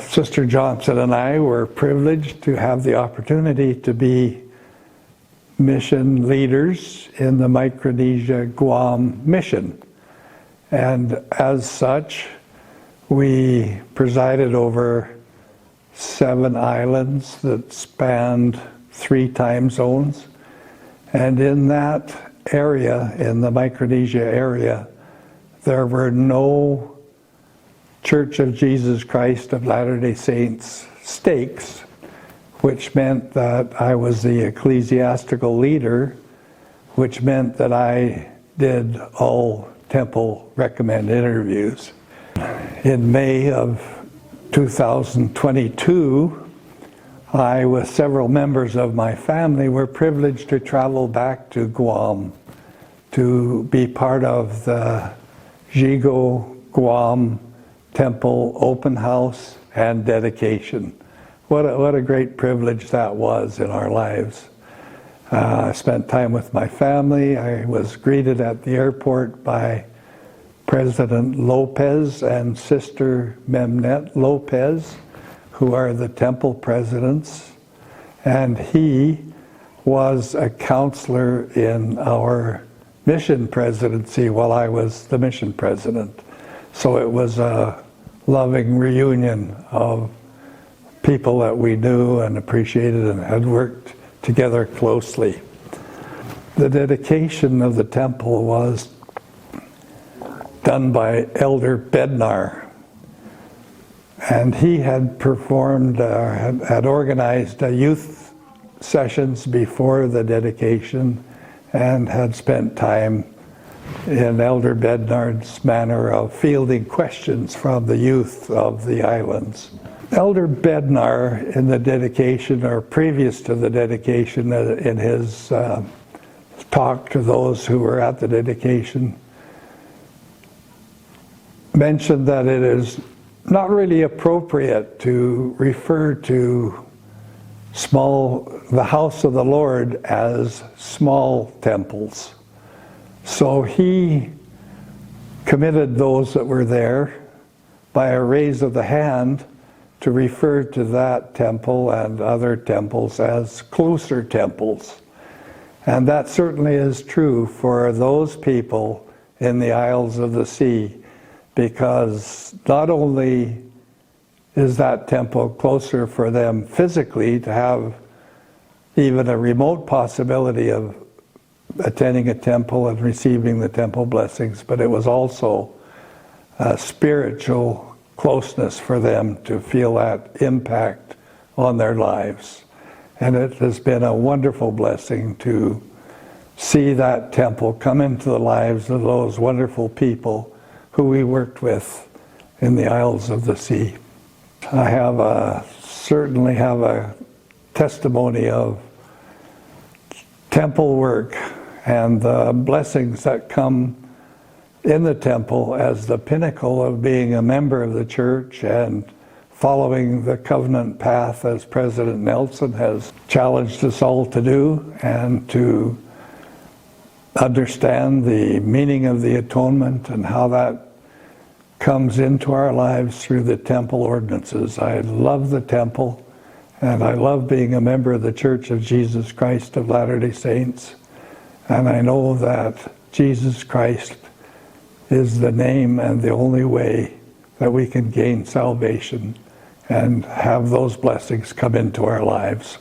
Sister Johnson and I were privileged to have the opportunity to be mission leaders in the Micronesia Guam Mission. And as such, we presided over 7 islands that spanned 3 time zones. And in that area, in the Micronesia area, there were no Church of Jesus Christ of Latter-day Saints stakes, which meant that I was the ecclesiastical leader, which meant that I did all temple recommend interviews. In May of 2022, I, with several members of my family, were privileged to travel back to Guam to be part of the Jigo Guam Temple open house and dedication. What a great privilege that was in our lives. I spent time with my family. I was greeted at the airport by President Lopez and Sister Memnet Lopez, who are the temple presidents. And he was a counselor in our mission presidency while I was the mission president. So it was a loving reunion of people that we knew and appreciated and had worked together closely. The dedication of the temple was done by Elder Bednar, and he had performed, had organized youth sessions before the dedication and had spent time in Elder Bednar's manner of fielding questions from the youth of the islands. Elder Bednar, in the dedication, or previous to the dedication, in his talk to those who were at the dedication, mentioned that it is not really appropriate to refer to the house of the Lord as small temples. So he committed those that were there by a raise of the hand to refer to that temple and other temples as closer temples. And that certainly is true for those people in the Isles of the Sea, because not only is that temple closer for them physically to have even a remote possibility of attending a temple and receiving the temple blessings, but it was also a spiritual closeness for them to feel that impact on their lives. And it has been a wonderful blessing to see that temple come into the lives of those wonderful people who we worked with in the Isles of the Sea. I certainly have a testimony of temple work and the blessings that come in the temple as the pinnacle of being a member of the church and following the covenant path as President Nelson has challenged us all to do, and to understand the meaning of the atonement and how that comes into our lives through the temple ordinances. I love the temple, and I love being a member of the Church of Jesus Christ of Latter-day Saints. And I know that Jesus Christ is the name and the only way that we can gain salvation and have those blessings come into our lives.